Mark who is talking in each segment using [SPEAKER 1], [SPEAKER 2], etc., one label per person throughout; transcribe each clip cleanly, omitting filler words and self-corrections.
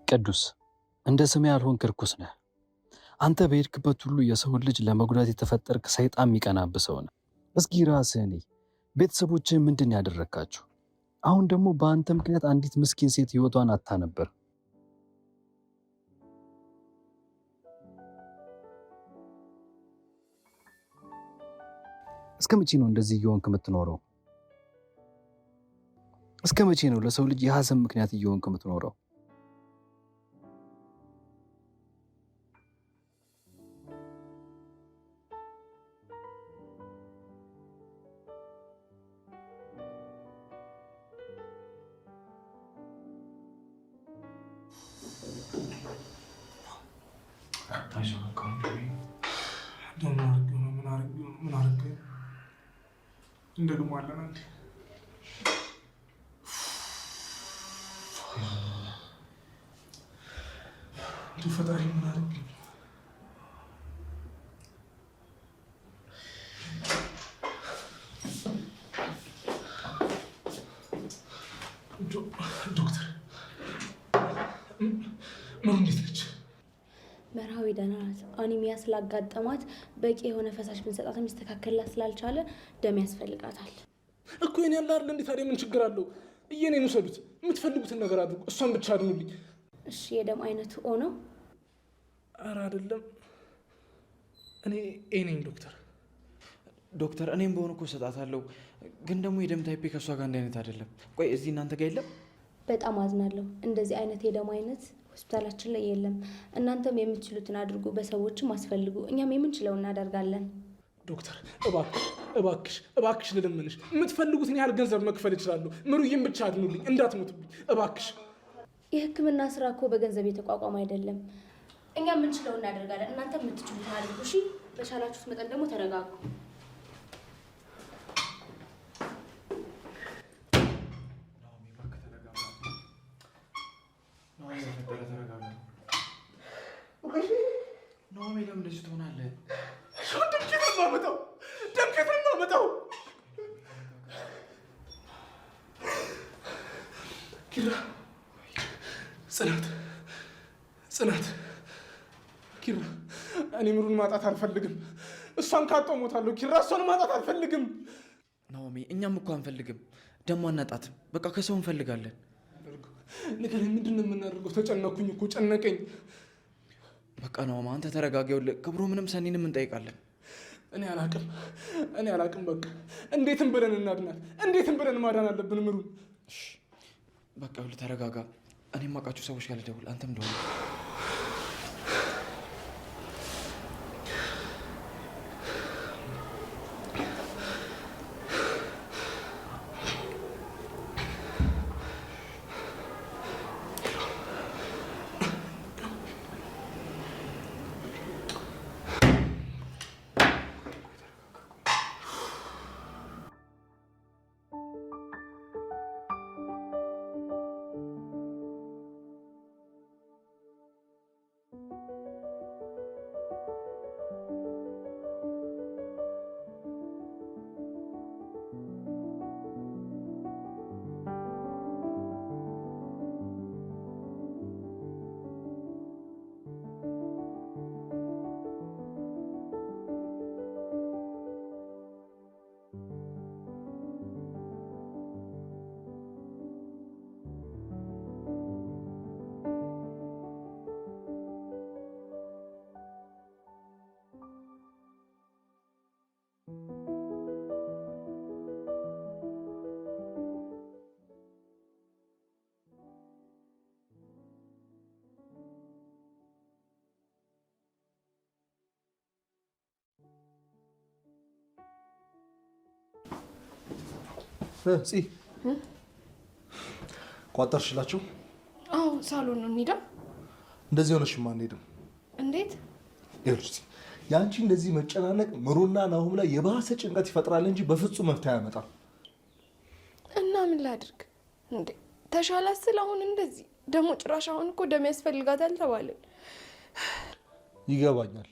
[SPEAKER 1] ቅዱስ እንደ ስሜ ያልሆንክ ርኩስ ነህ። አንተ በሄድክበት ሁሉ የሰውን ልጅ ለመጉዳት የተፈጠርክ ሰይጣን የሚቀናብህ ሰው ነህ። እስኪ ራስህን ቤተሰቦችህ ምንድን ያደረግካቸው? አሁን ደግሞ በአንተ ምክንያት አንዲት ምስኪን ሴት ህይወቷን አታ ነበር። እስከ መቼ ነው እንደዚህ እየሆንክ የምትኖረው? እስከ መቼ ነው ለሰው ልጅ የሐዘን ምክንያት እየሆንክ የምትኖረው?
[SPEAKER 2] እንደግሟለን አንዴ ፈጣሪ ምን አደረግ ዶክተር ምን እንዴት ነች?
[SPEAKER 3] መርሃዊ ደህና ናት። አኒሚያ ስላጋጠማት በቂ የሆነ ፈሳሽ ብንሰጣት የሚስተካከልላት ስላልቻለ ደም ያስፈልጋታል
[SPEAKER 2] እኮ። የኔ ያለ አይደል እንዴ? ታዲያ ምን ችግር አለው? እየኔን ውሰዱት፣ የምትፈልጉትን ነገር አድርጉ፣ እሷን ብቻ አድኑልኝ።
[SPEAKER 3] እሺ የደም አይነቱ ኦ ነው?
[SPEAKER 2] ኧረ አይደለም፣ እኔ ኤ ነኝ ዶክተር።
[SPEAKER 4] ዶክተር እኔም በሆነ እኮ እሰጣታለሁ፣ ግን ደግሞ የደም ታይፔ ከእሷ ጋር አንድ አይነት አይደለም። ቆይ እዚህ እናንተ ጋር የለም?
[SPEAKER 3] በጣም አዝናለሁ። እንደዚህ አይነት የደም አይነት ሆስፒታላችን ላይ የለም። እናንተም የምትችሉትን አድርጉ፣ በሰዎችም አስፈልጉ፣ እኛም የምንችለው እናደርጋለን።
[SPEAKER 2] ዶክተር እባክሽ ልለምንሽ፣ የምትፈልጉትን ያህል ገንዘብ መክፈል እችላለሁ። ምሩዬን ብቻ አድኑልኝ፣ እንዳትሞትብኝ እባክሽ።
[SPEAKER 3] የሕክምና ስራ እኮ በገንዘብ የተቋቋመ አይደለም። እኛ የምንችለው እናደርጋለን፣ እናንተ የምትችሉትን አድርጉ። እሺ፣ በቻላችሁት መጠን ደግሞ ተረጋጉ።
[SPEAKER 4] ናኦሚ ለምን እንደዚህ ትሆናለህ?
[SPEAKER 2] ደም ከየት ነው የማመጣው? ኪራ፣ ጽናት ኪራ፣ እኔ ምሩን ማጣት አልፈልግም። እሷን ካጣሁ እሞታለሁ። ኪራ፣ እሷን ማጣት አልፈልግም።
[SPEAKER 4] ናኦሚ፣ እኛም እኮ አንፈልግም፣ ደግሞ አናጣትም። በቃ ከሰው እንፈልጋለን።
[SPEAKER 2] ንገረኝ፣ ምንድን ነው የምናደርገው? ተጨነኩኝ እኮ ጨነቀኝ።
[SPEAKER 4] በቃ ናኦሚ፣ አንተ ተረጋጊው። ክብሮ ምንም ሰኒንም እንጠይቃለን።
[SPEAKER 2] እኔ አላቅም። በቃ እንዴትም ብለን እናድናት፣ እንዴትም ብለን ማዳን አለብን ምሩን።
[SPEAKER 4] በቃ ይኸውልህ ተረጋጋ። እኔም አውቃችሁ ሰዎች ጋር ልደውል፣ አንተም ደውል።
[SPEAKER 5] ቋጠርሽላችሁ?
[SPEAKER 6] አዎ፣ ሳሎን ነው። እንሂዳ።
[SPEAKER 5] እንደዚህ ሆነሽማ አንሄድም።
[SPEAKER 6] እንዴት?
[SPEAKER 5] ይኸውልሽ ያንቺ እንደዚህ መጨናነቅ ምሩና ናሁም ላይ የባሰ ጭንቀት ይፈጥራል እንጂ በፍጹም መፍትሄ አያመጣም።
[SPEAKER 6] እና ምን ላድርግ እንዴ? ተሻላት ስል አሁን እንደዚህ ደግሞ ጭራሽ አሁን እኮ ደም ያስፈልጋታል ተባልን።
[SPEAKER 5] ይገባኛል።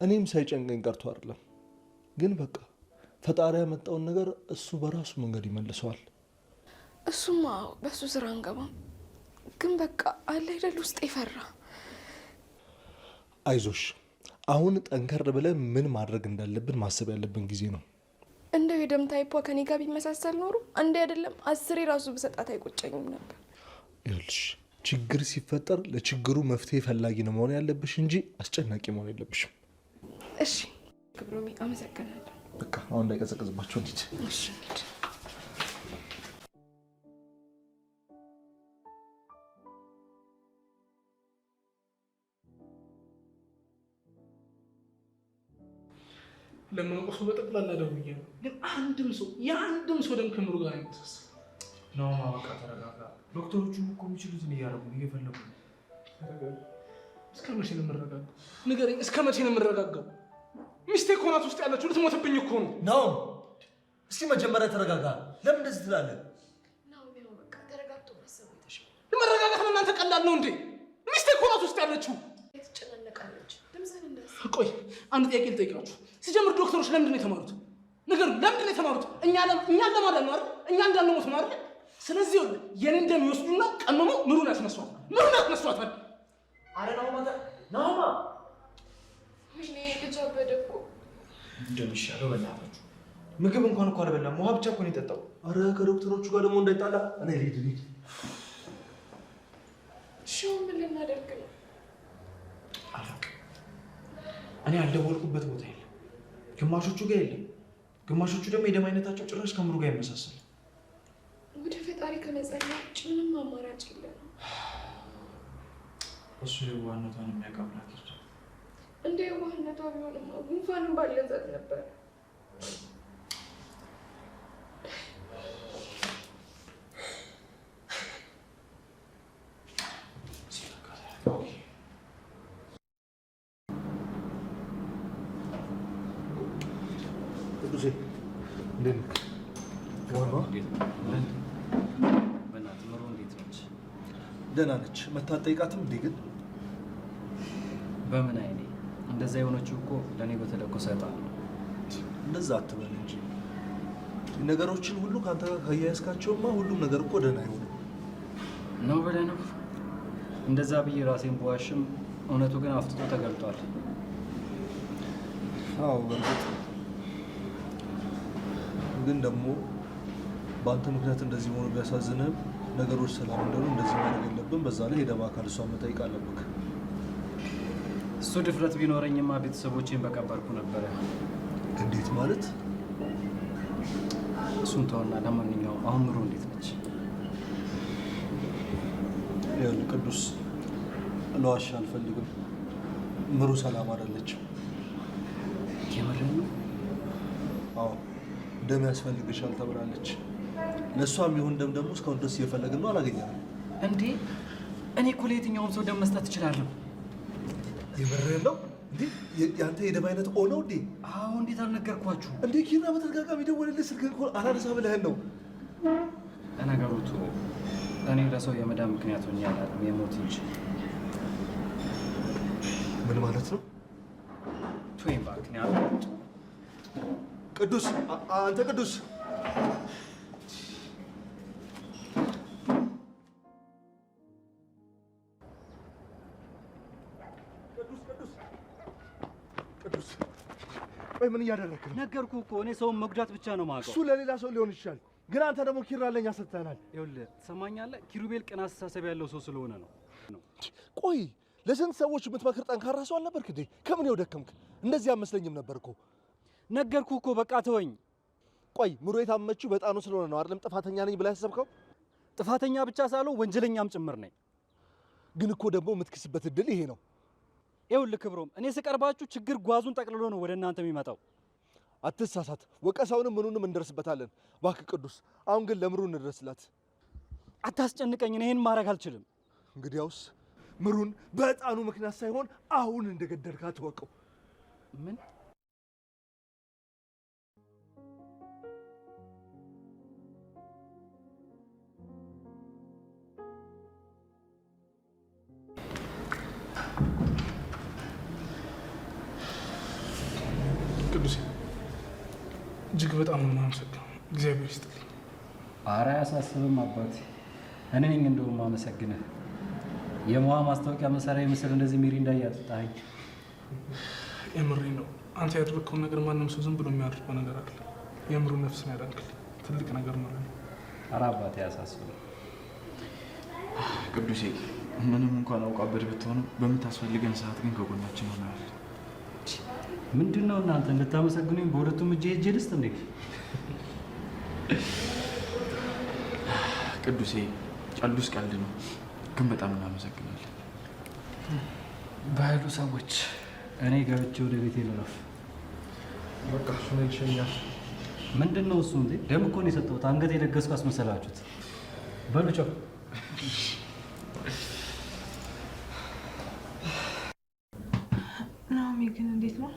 [SPEAKER 5] እኔም ሳይጨንቀኝ ቀርቶ አይደለም፣ ግን በቃ ፈጣሪ ያመጣውን ነገር እሱ በራሱ መንገድ ይመልሰዋል።
[SPEAKER 6] እሱማ በሱ ስራ አንገባም፣ ግን በቃ አለ አይደል ውስጤ ፈራ።
[SPEAKER 5] አይዞሽ፣ አሁን ጠንከር ብለን ምን ማድረግ እንዳለብን ማሰብ ያለብን ጊዜ ነው።
[SPEAKER 6] እንደው የደም ታይፖ ከኔ ጋር ቢመሳሰል ኖሮ አንዴ አይደለም 10 ራሱ ብሰጣት አይቆጨኝም ነበር።
[SPEAKER 5] ይኸውልሽ ችግር ሲፈጠር ለችግሩ መፍትሄ ፈላጊ ነው መሆን ያለብሽ እንጂ አስጨናቂ መሆን የለብሽም።
[SPEAKER 6] እሺ ክብሮሜ አመሰግናለሁ።
[SPEAKER 5] በቃ አሁን እንዳይቀዘቅዝባቸው እንሂድ።
[SPEAKER 6] እሺ
[SPEAKER 2] ለማንቆሱ በጠቅላላ ደውዬ ነው፣ ግን የአንድም ሰው ደም ከምሩ ጋር አይመሳሰል
[SPEAKER 4] ነው። በቃ ተረጋጋ። ዶክተሮቹም እኮ የሚችሉትን እያደረጉ እየፈለጉ ነው።
[SPEAKER 2] እስከ መቼ ነው የምረጋጋው? ንገረኝ፣ እስከ መቼ ነው የምረጋጋው? ሚስቴ እኮ ናት ውስጥ ያለችው፣ ልትሞትብኝ እኮ ነው።
[SPEAKER 5] ነው እስቲ መጀመሪያ ተረጋጋ። ለምን እንደዚህ ትላለህ?
[SPEAKER 6] ነው በቃ ተረጋግቶ ማሰብ የተሻለ።
[SPEAKER 2] መረጋጋት ለእናንተ ቀላል ነው እንዴ? ሚስቴ እኮ ናት ውስጥ ያለችው።
[SPEAKER 6] ትጨናነቃለች። ድምፅህን እንዳስ
[SPEAKER 2] ቆይ አንድ ጥያቄ ልጠይቃችሁ። ሲጀምር ዶክተሮች ለምንድን ነው የተማሩት? ነገር ለምንድን ነው የተማሩት? እኛን ለማዳን ነው አይደል? እኛ እንዳንሞት ነው አይደል? ስለዚህ የኔን ደም ይወስዱና ቀመሞ ምሩን ያስነሷታል።
[SPEAKER 4] አረ ናውማ
[SPEAKER 6] ምን ልጅ አበደ እኮ።
[SPEAKER 4] እንደሚሻለው በእናታችሁ ምግብ እንኳን እኮ አልበላም። ውሃ ብቻ እኮ ነው የጠጣው።
[SPEAKER 5] አረ ከዶክተሮቹ ጋር ደግሞ እንዳይጣላ እኔ ልሂድ።
[SPEAKER 6] እሺ ምን ልናደርግ ነው?
[SPEAKER 4] አላውቅም። እኔ ያልደወልኩበት ቦታ የለም። ግማሾቹ ጋር የለም፣ ግማሾቹ ደግሞ የደም አይነታቸው ጭራሽ ከምሩ ጋር ይመሳሰል።
[SPEAKER 6] ወደ ፈጣሪ ከመጸለይ ውጭ ምንም አማራጭ የለም።
[SPEAKER 4] እሱ የዋህነቷን የሚያቀብላት ይችላል።
[SPEAKER 6] እንደ የዋህነቷ ቢሆንማ ጉንፋንም ባልያዛት ነበር።
[SPEAKER 5] ቅዱሴ እንዴት ነህ?
[SPEAKER 1] በእናትህ ምሩ እንዴት ነች?
[SPEAKER 5] ደህና ነች። መታጠይቃትም እንዴ? ግን
[SPEAKER 1] በምን አይኔ እንደዛ የሆነችው እኮ ለእኔ በተለኮሰ ዕጣን ነው።
[SPEAKER 5] እንደዛ አትበል እንጂ ነገሮችን ሁሉ ከአንተ ጋር ካያያዝካቸውማ ሁሉም ነገር እኮ ደህና አይሆንም
[SPEAKER 1] ነው ብለህ ነው? እንደዛ ብዬ ራሴን በዋሽም እውነቱ ግን አፍጥጦ ተገልጧል።
[SPEAKER 5] አዎ በእርግጥ ግን ደግሞ በአንተ ምክንያት እንደዚህ መሆኑ ቢያሳዝንህም ነገሮች ሰላም እንደሆኑ እንደዚህ ማድረግ የለብን። በዛ ላይ ሄደህ በአካል እሷን መጠየቅ አለብህ።
[SPEAKER 1] እሱ ድፍረት ቢኖረኝማ ቤተሰቦቼን በቀበርኩ ነበረ።
[SPEAKER 5] እንዴት ማለት?
[SPEAKER 1] እሱን ተውና፣ ለማንኛውም አሁን ምሩ እንዴት ነች?
[SPEAKER 5] ይኸውልህ ቅዱስ፣ ለዋሻ አልፈልግም። ምሩ ሰላም አይደለችም።
[SPEAKER 1] የምርህን ነው?
[SPEAKER 5] አዎ ደም ያስፈልግሻል ተብላለች። ለእሷም ይሁን ደም ደግሞ እስካሁን ድረስ እየፈለግን ነው፣ አላገኘንም።
[SPEAKER 1] እንዴ እኔ እኮ ለየትኛውም ሰው ደም መስጠት እችላለሁ።
[SPEAKER 5] የምርህን ነው እንዴ? የአንተ የደም አይነት ኦ ነው እንዴ?
[SPEAKER 1] አዎ እንዴት አልነገርኳችሁ
[SPEAKER 5] እንዴ? ኪራ በተደጋጋሚ ደወለልህ፣ ስልክ እኮ አላነሳ ብለህን ነው።
[SPEAKER 1] ለነገሩቱ እኔ ለሰው የመዳን ምክንያት ሆኜ አላውቅም፣ የሞት እንጂ።
[SPEAKER 5] ምን ማለት ነው?
[SPEAKER 1] ቶይም እባክህ ያልኩት
[SPEAKER 5] ቅዱስ፣ አንተ ቅዱስ ቅዱስ፣ ቆይ ምን እያደረግህ ነው?
[SPEAKER 1] ነገርኩህ እኮ እኔ ሰውን መጉዳት ብቻ ነው የማውቀው።
[SPEAKER 5] እሱ ለሌላ ሰው ሊሆን ይችላል፣ ግን አንተ ደግሞ ኪራ ለኛ ሰጥተናል።
[SPEAKER 1] ይኸውልህ ትሰማኛለህ? ኪሩቤል ቅን አስተሳሰብ ያለው ሰው ስለሆነ ነው።
[SPEAKER 5] ቆይ ለስንት ሰዎች የምትመክር ጠንካራ ሰው አልነበርክ እንዴ? ከምን ይኸው ደከምክ? እንደዚህ አመስለኝም ነበር እኮ።
[SPEAKER 1] ነገርኩህ እኮ በቃ ተወኝ።
[SPEAKER 5] ቆይ ምሮ የታመችው በጣኑ ስለሆነ ነው አይደለም ጥፋተኛ ነኝ ብላ ያሰብከው?
[SPEAKER 1] ጥፋተኛ ብቻ ሳልሆን ወንጀለኛም ጭምር ነኝ።
[SPEAKER 5] ግን እኮ ደግሞ የምትክስበት እድል ይሄ ነው።
[SPEAKER 1] ይኸውልህ ክብሮም፣ እኔ ስቀርባችሁ ችግር ጓዙን ጠቅልሎ ነው ወደ እናንተ የሚመጣው።
[SPEAKER 5] አትሳሳት። ወቀሳውንም ምኑንም እንደርስበታለን። እባክህ ቅዱስ፣ አሁን ግን ለምሩ እንድረስላት።
[SPEAKER 1] አታስጨንቀኝ፣ እኔ ይሄን ማድረግ አልችልም።
[SPEAKER 5] እንግዲያውስ ምሩን በዕጣኑ ምክንያት ሳይሆን አሁን እንደገደልካት ወቀው።
[SPEAKER 1] ምን?
[SPEAKER 2] ቅዱሴ እጅግ በጣም ነው የማመሰግነው። እግዚአብሔር ይስጥልኝ።
[SPEAKER 1] ኧረ አያሳስብም አባቴ፣ እኔ ነኝ እንደውም አመሰግንህ። የሞዋ ማስታወቂያ መሳሪያ ምስል እንደዚህ ሚሪንዳ እያጠጣኸኝ።
[SPEAKER 2] የምሬን ነው። አንተ ያደረግከውን ነገር ማንም ሰው ዝም ብሎ የሚያደርገው ነገር አለ። የምሩ ነፍስን ያዳንክል ትልቅ ነገር ነው።
[SPEAKER 1] ኧረ አባቴ ያሳስበው።
[SPEAKER 4] ቅዱሴ ምንም እንኳን አውቃበት ብትሆንም በምታስፈልገን ሰዓት ግን ከጎናችን ሆናል።
[SPEAKER 1] ምንድነው እናንተ እንድታመሰግኑኝ በሁለቱም እጄ ሄጄ ልስጥ እንዴ?
[SPEAKER 4] ቅዱሴ ቀልዱስ ቀልድ ነው፣ ግን በጣም እናመሰግናለን።
[SPEAKER 1] ባይሉ ሰዎች እኔ ገብቼ ወደ ቤቴ ልረፍ።
[SPEAKER 5] በቃ እሱ ነው ይሸኛል።
[SPEAKER 1] ምንድነው እሱ እንዴ? ደም እኮ ነው የሰጠሁት። አንገት የለገስኩ አስመሰላችሁት። በሉ ቻው።
[SPEAKER 7] ናኦሚ ግን እንዴት ነው?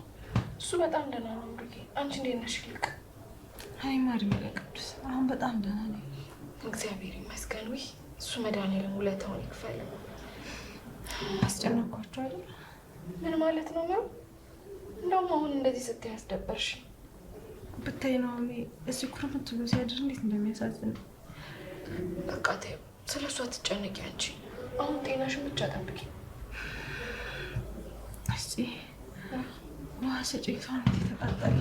[SPEAKER 6] እሱ በጣም ደህና ነው ብሩኬ። አንቺ እንዴት ነሽ? ይልቅ
[SPEAKER 7] እኔማ እድሜ ለቅዱስ አሁን በጣም ደህና ነኝ፣
[SPEAKER 6] እግዚአብሔር ይመስገን። ውይ እሱ መድኃኒዓለም ውለታውን ይክፈል።
[SPEAKER 7] አስጨነኳቸው አይደል?
[SPEAKER 6] ምን ማለት ነው ነው? እንደውም አሁን እንደዚህ ስትይ ያስደበርሽ።
[SPEAKER 7] ብታይ ናኦሚ እዚህ ኩርምት ብሎ ሲያድር እንዴት እንደሚያሳዝን።
[SPEAKER 6] በቃ ተይው፣ ስለ እሱ አትጨነቂ አንቺ። አሁን ጤናሽን ብቻ ጠብቂ።
[SPEAKER 7] እስቲ ውሃ ስጪኝ፣ ሰውነቴ ተቃጠለ።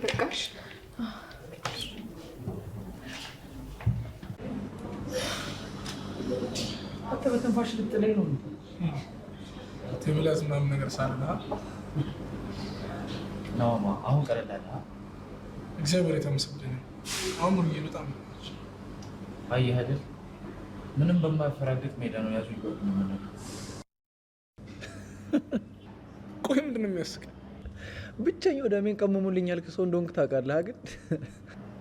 [SPEAKER 6] በቃሽ።
[SPEAKER 1] አንተ በትንፋሽ ልጥለኝ ነው
[SPEAKER 2] ትብላዝ ምናምን ነገር ሳልና
[SPEAKER 1] ናማ አሁን ቀለላለ።
[SPEAKER 2] እግዚአብሔር የተመሰገነ። አሁን ሙሉ በጣም
[SPEAKER 4] አየህ አይደል? ምንም በማያፈራግጥ ሜዳ ነው ያዙ ይቆጥኝ ማለት።
[SPEAKER 2] ቆይ ምንድን ነው የሚያስቅ?
[SPEAKER 4] ብቻኛው ደሜን ቀመሙልኝ ያልክ ሰው እንደሆንክ ታውቃለህ ግን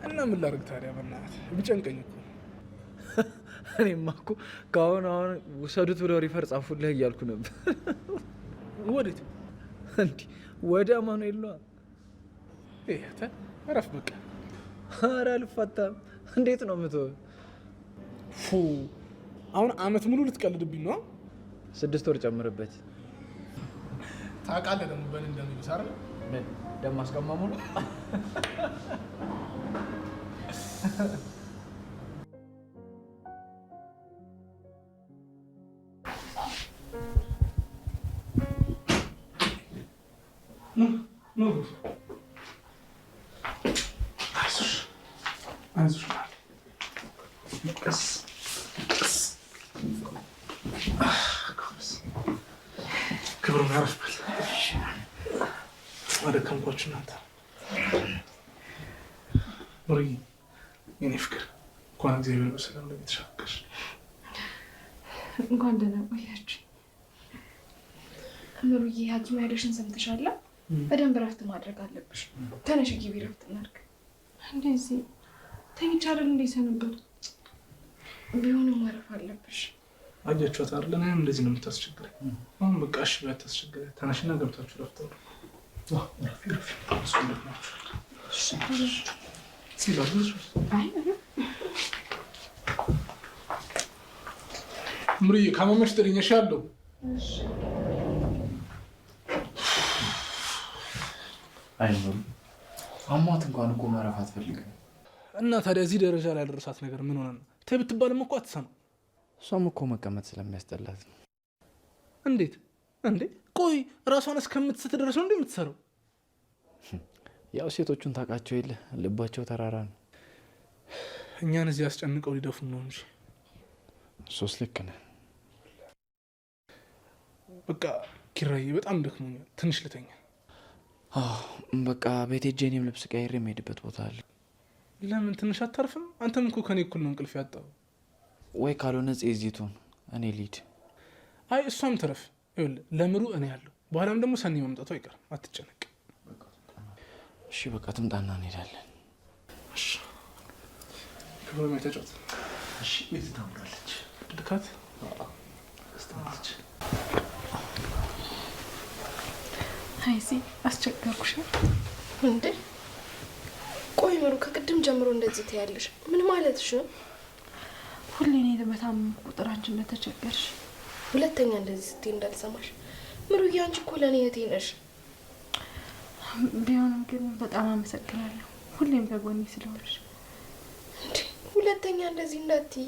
[SPEAKER 2] እና ምን ላድርግ ታዲያ? በእናትህ ቢጨንቀኝ እኮ
[SPEAKER 4] እኔማ እኮ ከአሁን አሁን ውሰዱት ብለው ሪፈር ጻፉልህ እያልኩ ነበር።
[SPEAKER 2] ወዴት?
[SPEAKER 4] እንዲህ ወደ አማኑኤል ነዋ።
[SPEAKER 2] እረፍ በቃ።
[SPEAKER 4] ኧረ አልፋታም። እንዴት ነው የምትሆን?
[SPEAKER 2] አሁን አመት ሙሉ ልትቀልድብኝ ነው?
[SPEAKER 4] 6 ወር ጨምርበት።
[SPEAKER 2] ታውቃለህ ደግሞ በእኔ እንደሚሉት አይደል?
[SPEAKER 4] ምን ደም አስቀማሙ ነው?
[SPEAKER 2] አይዞሽ ቀስ ክብሩን ያረፍበት። አደከምኳችሁ እናንተ። ሙሩዬ የኔ ፍቅር እንኳን እግዚአብሔር በሰላም ለቤተሻገር።
[SPEAKER 6] እንኳን ደህና ቆያችሁ። ሙሩዬ ሐኪም ያለሽን ሰምተሻል? በደንብ እረፍት ማድረግ አለብሽ። ተነሽ ግቢ፣ እረፍት እናድርግ።
[SPEAKER 7] እንደዚህ ተኝቼ አይደል እንደ ሰነበቱ?
[SPEAKER 6] ቢሆንም ማረፍ አለብሽ።
[SPEAKER 2] አያችኋት አይደል? እኔም እንደዚህ ነው የምታስቸግረኝ። አሁን በቃ እሺ ባታስቸግረኝ። ተነሽና ገብታችሁ እረፍት አድርጉ። ሙሩዬ ካመመሽ ጥሪኝ እሺ? አለው
[SPEAKER 4] አይኖር አሟት እንኳን እኮ ማረፍ አትፈልግም።
[SPEAKER 2] እና ታዲያ እዚህ ደረጃ ላይ ያደረሳት ነገር ምን ሆነ ነው? ተይ ብትባልም እኮ አትሰማም።
[SPEAKER 4] እሷም እኮ መቀመጥ ስለሚያስጠላት ነው።
[SPEAKER 2] እንዴት እንዴ? ቆይ ራሷን እስከምትስት ድረስ ነው እንዴ የምትሰራው?
[SPEAKER 4] ያው ሴቶቹን ታውቃቸው የለ ልባቸው ተራራ ነው።
[SPEAKER 2] እኛን እዚህ አስጨንቀው ሊደፉን ነው እንጂ።
[SPEAKER 4] እሱስ ልክ ነህ።
[SPEAKER 2] በቃ ኪራዬ በጣም ደክሞኛል፣ ትንሽ ልተኛ።
[SPEAKER 4] በቃ ቤቴ ሄጄ እኔም ልብስ ቀይሬ የምሄድበት ቦታ አለ።
[SPEAKER 2] ለምን ትንሽ አታርፍም? አንተም እኮ ከኔ እኩል ነው እንቅልፍ ያጣው።
[SPEAKER 4] ወይ ካልሆነ ጼዚቱን እኔ ልሂድ።
[SPEAKER 2] አይ እሷም ትረፍ። ይኸውልህ ለምሩ እኔ ያለሁ፣ በኋላም ደግሞ ሰኒ መምጣቱ አይቀርም፣ አትጨነቅ።
[SPEAKER 4] እሺ በቃ ትምጣና እንሄዳለን።
[SPEAKER 2] እሺ ክብሮም ተጫወት።
[SPEAKER 5] እሺ ቤት ታምራለች።
[SPEAKER 2] ልካት
[SPEAKER 5] አስተማረች።
[SPEAKER 6] አይዚ አስቸገርኩሽ እንዴ? ቆይ ምሩ ከቅድም ጀምሮ እንደዚህ ትያለሽ፣ ምን ማለትሽ ነው?
[SPEAKER 7] ሁሌ እኔ በታመምኩ ቁጥር አንቺ እንደተቸገርሽ
[SPEAKER 6] ሁለተኛ እንደዚህ ስትይ እንዳልሰማሽ። ምሩዬ አንቺ እኮ ለእኔ እህቴ ነሽ።
[SPEAKER 7] ቢሆንም ግን በጣም አመሰግናለሁ ሁሌም ከጎኔ ስለሆንሽ።
[SPEAKER 6] እንዴ ሁለተኛ እንደዚህ እንዳትይ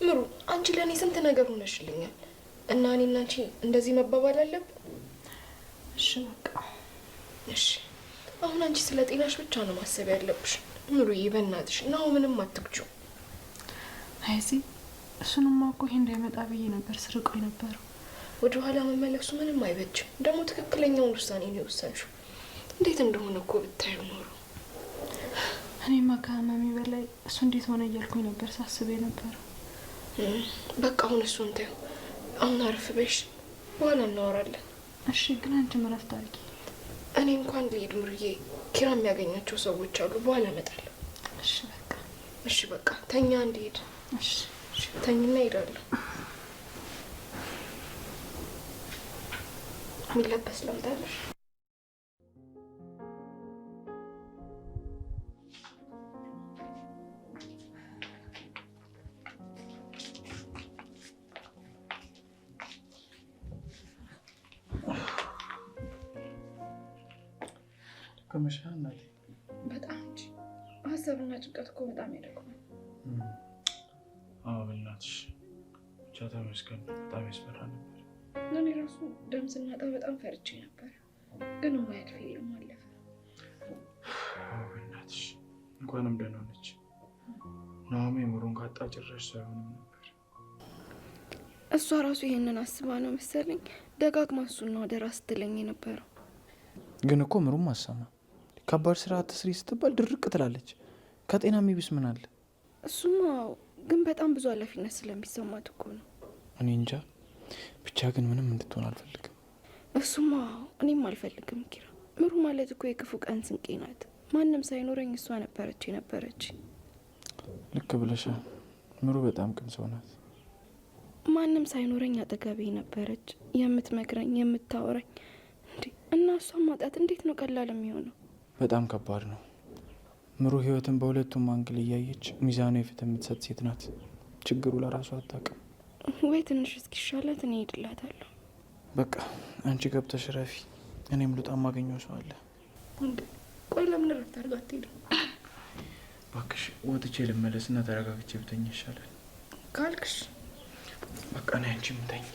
[SPEAKER 6] ምሩ። አንቺ ለእኔ ስንት ነገር ሆነሽልኛል እና እኔና አንቺ እንደዚህ መባባል አለብን?
[SPEAKER 7] እሺ በቃ
[SPEAKER 6] እሺ። አሁን አንቺ ስለ ጤናሽ ብቻ ነው ማሰብ ያለብሽ ምሩዬ። በእናትሽ ነው ምንም አትግጪው።
[SPEAKER 7] አይዚ እሱንማ እኮ ይሄ እንዳይመጣ ብዬ ነበር ስርቆ የነበረው።
[SPEAKER 6] ወደ ኋላ መመለሱ ምንም አይበጅም። ደግሞ ትክክለኛውን ውሳኔ ነው የወሰንሽው። እንዴት እንደሆነ እኮ ብታዩ ኖሮ።
[SPEAKER 7] እኔማ ከህመሜ በላይ እሱ እንዴት ሆነ እያልኩኝ ነበር ሳስብ የነበረው።
[SPEAKER 6] በቃ አሁን እሱን ተይው። አሁን አረፍ በይሽ፣ በኋላ እናወራለን።
[SPEAKER 7] እሺ ግን አንቺም እረፍት አድርጊ።
[SPEAKER 6] እኔ እንኳን ልሄድ ምሩዬ። ኪራ የሚያገኛቸው ሰዎች አሉ፣ በኋላ እመጣለሁ።
[SPEAKER 7] እሺ በቃ
[SPEAKER 6] እሺ በቃ ተኛ እንድሄድ።
[SPEAKER 7] እሺ
[SPEAKER 6] ተኝና እሄዳለሁ። የሚለበስ ላምጣልሽ?
[SPEAKER 4] ከመሻ እናቴ
[SPEAKER 6] በጣም እንጂ ሀሳብና ጭንቀት እኮ በጣም ያደርገዋል።
[SPEAKER 4] አዎ በእናትሽ ብቻ ተመስገን። በጣም ያስፈራ ነበር።
[SPEAKER 6] እኔ ራሱ ደም ስናጣ በጣም ፈርቼ ነበር፣ ግን የማያልፍ የለም አለፈ።
[SPEAKER 4] አዎ በእናትሽ እንኳንም ደህና ነች። ናሆሜ ምሩን ካጣ ጭራሽ ሳይሆንም ነበር።
[SPEAKER 6] እሷ ራሱ ይሄንን አስባ ነው መሰለኝ ደጋግማ እሱን ወደራ ስትለኝ የነበረው።
[SPEAKER 4] ግን እኮ ምሩም አሰማ ከባድ ስራ አትስሪ ስትባል ድርቅ ትላለች። ከጤና የሚብስ ምን አለ?
[SPEAKER 6] እሱማ ግን በጣም ብዙ ኃላፊነት ስለሚሰማት እኮ ነው።
[SPEAKER 4] እኔ እንጃ ብቻ ግን ምንም እንድትሆን አልፈልግም።
[SPEAKER 6] እሱማ እኔም አልፈልግም ኪራ። ምሩ ማለት እኮ የክፉ ቀን ስንቄ ናት። ማንም ሳይኖረኝ እሷ ነበረች።
[SPEAKER 4] ልክ ብለሻል። ምሩ በጣም ቅን ሰው ናት።
[SPEAKER 6] ማንም ሳይኖረኝ አጠገቤ ነበረች፣ የምትመክረኝ፣ የምታወራኝ። እንዴ እና እሷን ማጣት እንዴት ነው ቀላል የሚሆነው?
[SPEAKER 4] በጣም ከባድ ነው። ምሩ ህይወትን በሁለቱም አንግል እያየች ሚዛኑ የፍትህ የምትሰጥ ሴት ናት። ችግሩ ለራሱ አታውቅም።
[SPEAKER 6] ወይ ትንሽ እስኪሻላት እኔ ሄድላታለሁ።
[SPEAKER 4] በቃ አንቺ ገብተሽ ረፊ፣ እኔም ልውጣ። ማገኘው ሰው አለ።
[SPEAKER 6] ቆይ ለምን ረፍት አድርጋ አትሄድም?
[SPEAKER 4] እባክሽ ወጥቼ ልመለስና ተረጋግቼ ብተኝ ይሻላል
[SPEAKER 6] ካልክሽ።
[SPEAKER 4] በቃ ነይ አንቺ ምተኝ።